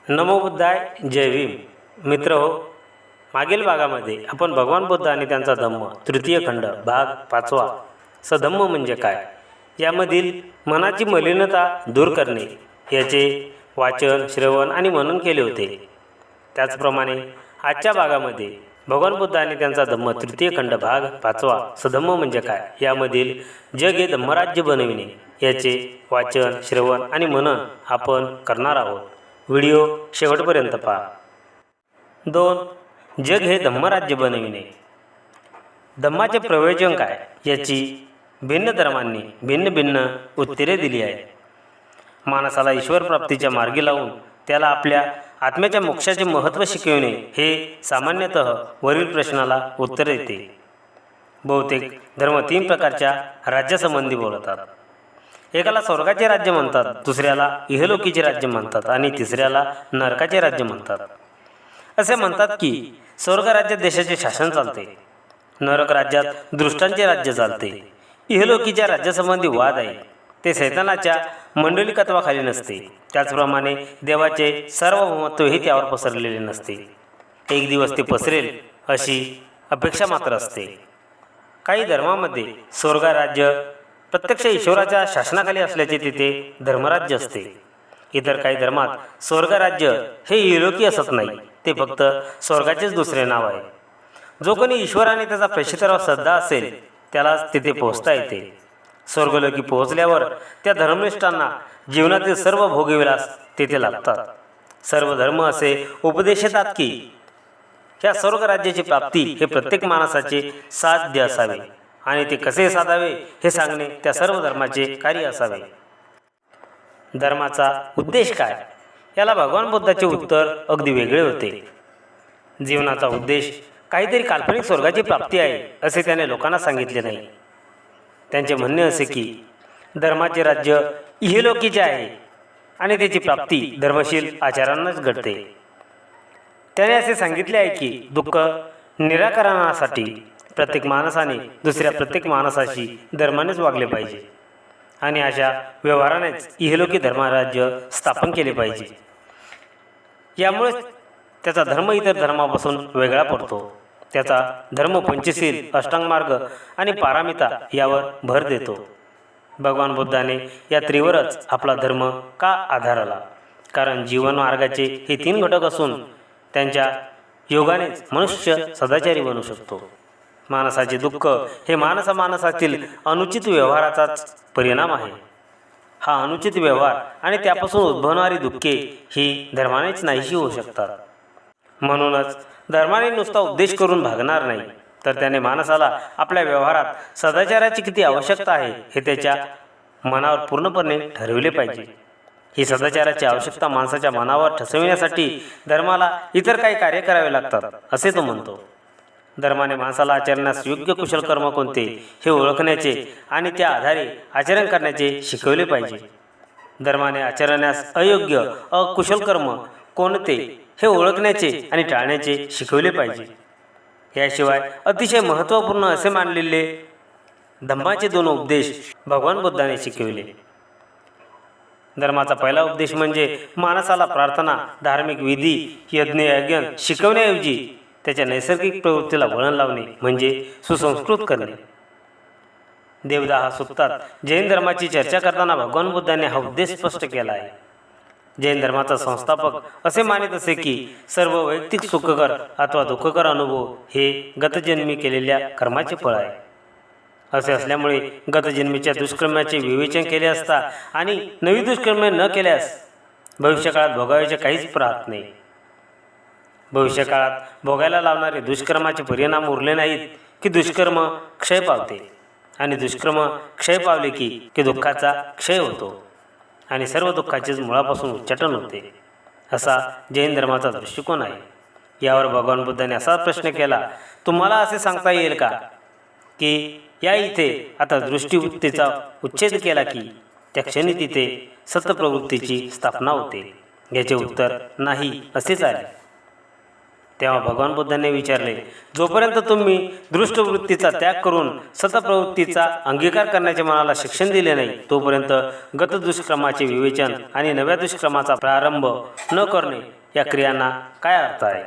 नमो बुद्धाय. जय भीम. मित्र हो, मागील भागामध्ये आपण भगवान बुद्ध आणि त्यांचा धम्म तृतीय खंड भाग 5 सधम्म म्हणजे काय यामधील मनाची मलिनता दूर करणे याचे वाचन, श्रवण आणि मनन केले होते. त्याचप्रमाणे आजच्या भागामध्ये भगवान बुद्ध आणि त्यांचा धम्म तृतीय खंड भाग 5 सधम्म म्हणजे काय यामधील जग हे धम्मराज्य बनविणे याचे वाचन, श्रवण आणि मनन आपण करणार आहोत. व्हिडिओ शेवटपर्यंत पहा. 2. जग हे धम्मराज्य बनविणे. धम्माचे प्रयोजन काय याची भिन्न धर्मांनी भिन्न भिन्न उत्तरे दिली आहेत. माणसाला ईश्वर प्राप्तीच्या मार्गी लावून त्याला आपल्या आत्म्याच्या मोक्षाचे महत्त्व शिकविणे हे सामान्यतः वरील प्रश्नाला उत्तर देते. बहुतेक धर्म 3 प्रकारच्या राज्यासंबंधी बोलतात. एकाला स्वर्गाचे राज्य म्हणतात, दुसऱ्याला इहलोकीचे राज्य म्हणतात आणि तिसऱ्याला नरकाचे राज्य म्हणतात. असे म्हणतात की स्वर्ग राज्यात देशाचे शासन चालते, नरक राज्यात दृष्टांचे राज्य चालते. इहलोकीच्या राज्यासंबंधी वाद आहे, ते सैतानाच्या मंडलिकत्वाखाली नसते. त्याचप्रमाणे देवाचे सार्वभौमत्वही त्यावर पसरलेले नसते. एक दिवस ते पसरेल अशी अपेक्षा मात्र असते. काही धर्मामध्ये स्वर्ग राज्य प्रत्यक्ष ईश्वराच्या शासनाखाली असल्याचे तिथे धर्मराज्य असते. इतर काही धर्मात स्वर्ग राज्य हे इहलोकी असत नाही, ते फक्त स्वर्गाचेच दुसरे नाव आहे. जो कोणी ईश्वराने त्याचा प्रेषितावर श्रद्धा असेल त्यालाच तिथे पोहोचता येते. स्वर्गलोकी पोहोचल्यावर त्या धर्मनिष्ठांना जीवनातील सर्व भोगविलास तेथे लागतात. सर्व धर्म असे उपदेश देतात की ह्या स्वर्ग राज्याची प्राप्ती हे प्रत्येक माणसाचे साध्य असावे आणि ते कसे साधावे हे सांगणे त्या सर्व धर्माचे कार्य असावे. धर्माचा उद्देश काय याला भगवान बुद्धाचे उत्तर अगदी वेगळे होते. जीवनाचा उद्देश काहीतरी काल्पनिक स्वर्गाची प्राप्ती आहे असे त्याने लोकांना सांगितले नाही. त्यांचे म्हणणे असे की धर्माचे राज्य इहलोकीचे आहे आणि त्याची प्राप्ती धर्मशील आचारांनाच घडते. त्याने असे सांगितले आहे की दुःख निराकरणासाठी प्रत्येक माणसाने दुसऱ्या प्रत्येक माणसाशी धर्मानेच वागले पाहिजे आणि अशा व्यवहारानेच इहलोकी धर्मराज्य स्थापन केले पाहिजे. यामुळे त्याचा धर्म इतर धर्मापासून वेगळा पडतो. त्याचा धर्म पंचशील, अष्टांगमार्ग आणि पारामिता यावर भर देतो. भगवान बुद्धाने या त्रिवरच आपला धर्म का आधारला, कारण जीवन मार्गाचे हे 3 घटक असून त्यांच्या योगानेच मनुष्य सदाचारी बनू शकतो. माणसाचे दुःख हे माणसातील अनुचित व्यवहाराचाच परिणाम आहे. हा अनुचित व्यवहार आणि त्यापासून उद्भवणारी दुःखे ही धर्मानेच नाहीशी होऊ शकतात. म्हणूनच धर्माने नुसता उपदेश करून भागणार नाही, तर त्याने माणसाला आपल्या व्यवहारात सदाचाराची किती आवश्यकता आहे हे त्याच्या मनावर पूर्णपणे ठरविले पाहिजे. ही सदाचाराची आवश्यकता माणसाच्या मनावर ठसविण्यासाठी धर्माला इतर काही कार्य करावे लागतात असे तो म्हणतो. धर्माने माणसाला आचरण्यास योग्य कुशल कर्म कोणते हे ओळखण्याचे आणि त्या आधारे आचरण करण्याचे शिकवले पाहिजे. धर्माने आचरण्यास अयोग्य अकुशल कर्म कोणते हे ओळखण्याचे आणि टाळण्याचे शिकवले पाहिजे. याशिवाय अतिशय महत्त्वपूर्ण असे मानलेले धम्माचे 2 उपदेश भगवान बुद्धाने शिकविले. धर्माचा पहिला उपदेश म्हणजे माणसाला प्रार्थना, धार्मिक विधी, यज्ञ शिकवण्याऐवजी त्याच्या नैसर्गिक प्रवृत्तीला वळण लावणे म्हणजे सुसंस्कृत करणे. देवदाह सुक्तात जैन धर्माची चर्चा करताना भगवान बुद्धाने हा उद्देश स्पष्ट केला आहे. जैन धर्माचा संस्थापक असे मानित असे की सर्व वैयक्तिक सुखकर अथवा दुःखकर अनुभव हे गतजन्मी केलेल्या कर्माचे फळ आहे. असे असल्यामुळे गतजन्मीच्या दुष्कर्माचे विवेचन केले असता आणि नवी दुष्कर्मे न केल्यास भविष्यकाळात भोगायचे काहीच राहत नाही. भविष्यकाळात भोगायला लावणारे दुष्कर्माचे परिणाम उरले नाहीत की दुष्कर्म क्षय पावते आणि दुष्कर्म क्षय पावले की दुःखाचा क्षय होतो आणि सर्व दुःखाचेच मुळापासून उच्चाटन होते. असा जैन धर्माचा दृष्टिकोन आहे. यावर भगवान बुद्धाने असा प्रश्न केला, तुम्हाला असे सांगता येईल का की या इथे आता दृष्टिवृत्तीचा उच्छेद केला की त्या क्षणी तिथे सतप्रवृत्तीची स्थापना होते? याचे उत्तर नाही असेच आहे. तेव्हा भगवान बुद्धांनी विचारले, जोपर्यंत तुम्ही दृष्टवृत्तीचा त्याग करून सतप्रवृत्तीचा अंगीकार करण्याचे मनाला शिक्षण दिले नाही तोपर्यंत गत दुष्क्रमाचे विवेचन आणि नव्या दुष्क्रमाचा प्रारंभ न करणे या क्रियांना काय अर्थ आहे?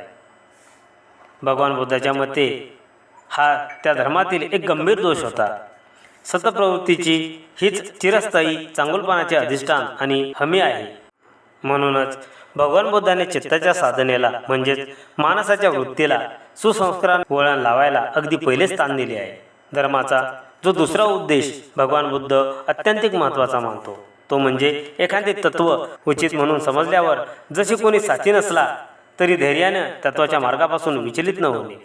भगवान बुद्धाच्या मते हा त्या धर्मातील एक गंभीर दोष होता. सतप्रवृत्तीची हीच चिरस्थायी चांगुलपणाचे अधिष्ठान आणि हमी आहे. म्हणूनच भगवान बुद्धाने चित्ताच्या साधनेला म्हणजेच मानसाच्या वृत्तीला सुसंस्कार वळण लावायला अगदी पहिले स्थान दिले आहे. धर्माचा जो दुसरा उद्देश भगवान बुद्ध अत्यंतिक महत्त्वाचा मानतो तो म्हणजे एखादे तत्व उचित म्हणून समजल्यावर जशी कोणी साथी नसला तरी धैर्याने तत्वाच्या मार्गापासून विचलित न होणे.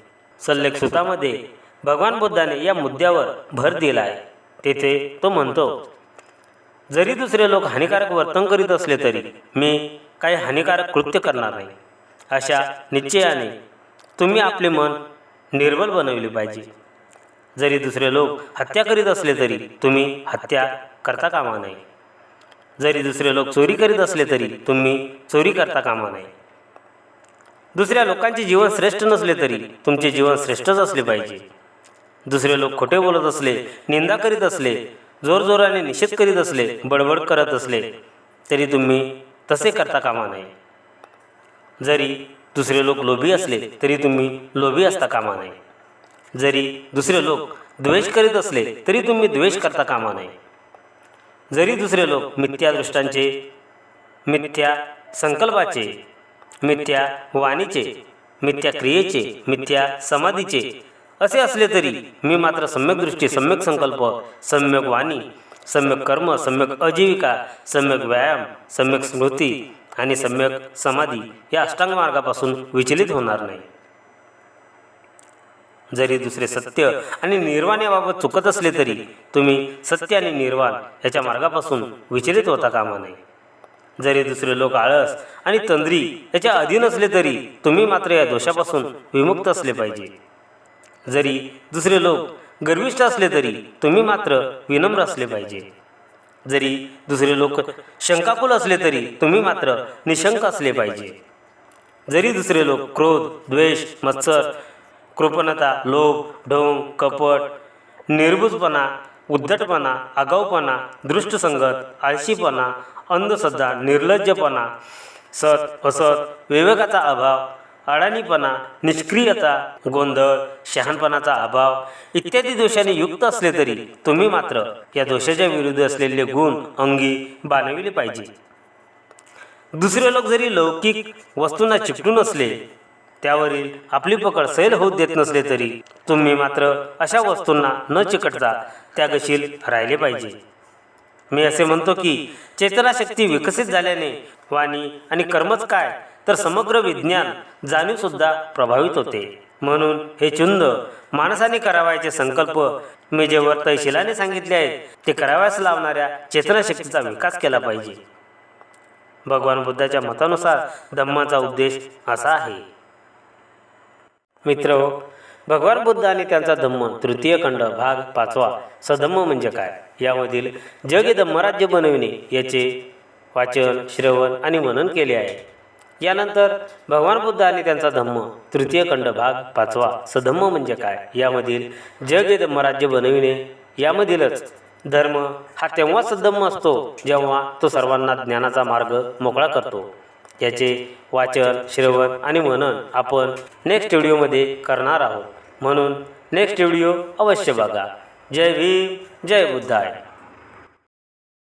सल्लेख सुतामध्ये भगवान बुद्धाने या मुद्द्यावर भर दिला आहे. तेथे तो म्हणतो, जरी दुसरे लोक हानिकारक वर्तन करीत असले तरी मी काही हानिकारक कृत्य करणार नाही. अशा निश्चयाने तुम्ही आपले मन निर्बल बनवले पाहिजे. जरी दुसरे लोक हत्या करीत असले तरी तुम्ही हत्या करता कामा नये. जरी दुसरे लोक चोरी करीत असले तरी तुम्ही चोरी करता कामा नये. दुसऱ्या लोकांचे जीवन श्रेष्ठ नसले तरी तुमचे जीवन श्रेष्ठच असले पाहिजे. दुसरे लोक खोटे बोलत असले, निंदा करीत असले, जोरजोराने निषेध करीत असले, बडबड करत असले तरी तुम्ही तसे करता कामा नये. जरी दुसरे लोक लोभी असले तरी तुम्ही लोभी असता कामा नये. जरी दुसरे लोक द्वेष करीत असले तरी तुम्ही द्वेष करता कामा नये. जरी दुसरे लोक मिथ्या दृष्टांचे, मिथ्या संकल्पाचे, मिथ्या वाणीचे, मिथ्या क्रियेचे, मिथ्या समाधीचे असे असले तरी मी मात्र सम्यक दृष्टी, सम्यक संकल्प, सम्यक वाणी, सम्यक कर्म, सम्यक आजीविका, सम्यक व्यायाम, सम्यक स्मृती आणि सम्यक समाधी या अष्टांग मार्गापासून विचलित होणार नाही. जरी दुसरे सत्य आणि निर्वाण याबाबत चुकत असले तरी तुम्ही सत्य आणि निर्वाण याच्या मार्गापासून विचलित होता कामा नये. जरी दुसरे लोक आळस आणि तंद्री याच्या अधीन असले तरी तुम्ही मात्र या दोषापासून विमुक्त असले पाहिजे. जरी दुसरे लोक गर्विष्ठ असले तरी तुम्ही मात्र विनम्र असले पाहिजे. जरी दुसरे लोक शंकाकुल असले तरी तुम्ही मात्र निशंक असले पाहिजे. जरी दुसरे लोक क्रोध, द्वेष, मत्सर, कृपणता, लोभ, ढोंग, कपट, निर्बुजपणा, उद्धटपणा, आगाऊपणा, दृष्टसंगत, आळशीपणा, अंधश्रद्धा, निर्लज्जपणा, सत असत, विवेकाचा अभाव, अडाणीपणा, निष्क्रियता, गोंधळ, शहाणपणाचा अभाव इत्यादी दोषांनी युक्त असले तरी तुम्ही मात्र या दोषाच्या विरुद्ध असलेले गुण अंगी बाणविले पाहिजे. दुसरे लोक जरी लौकिक वस्तूंना चिकटून असले, त्यावरील आपली पकड सैल होत देत नसले तरी तुम्ही मात्र अशा वस्तूंना न चिकटता त्यागशील राहिले पाहिजे. मी असे म्हणतो की चेतनाशक्ती विकसित झाल्याने वाणी आणि कर्मच काय तर समग्र विज्ञान जाणीवसुद्धा प्रभावित होते. म्हणून हे चुंद माणसाने करावायचे संकल्प मी जे तैशिलाने सांगितले आहेत ते कराव्यास लावणाऱ्या चेतनाशक्तीचा विकास केला पाहिजे. भगवान बुद्धाच्या मतानुसार धम्माचा उद्देश असा आहे. मित्र, भगवान बुद्ध आणि त्यांचा धम्म तृतीय खंड भाग 5 सधम्म म्हणजे काय यामधील जग हे धम्मराज्य बनविणे याचे वाचन, श्रवण आणि मनन केले आहे. यानंतर भगवान बुद्ध आणि त्यांचा धम्म तृतीय खंड भाग 5 सधम्म म्हणजे काय यामधील जग हे धम्मराज्य बनविणे यामधीलच धर्म हा तेव्हा सद्धम्म असतो जेव्हा तो सर्वांना ज्ञानाचा मार्ग मोकळा करतो. याचे वाचन, श्रवण आणि मनन आपण नेक्स्ट व्हिडिओमध्ये करणार आहोत. म्हणून नेक्स्ट व्हिडिओ अवश्य बघा. जय भीम, जय बुद्धाय.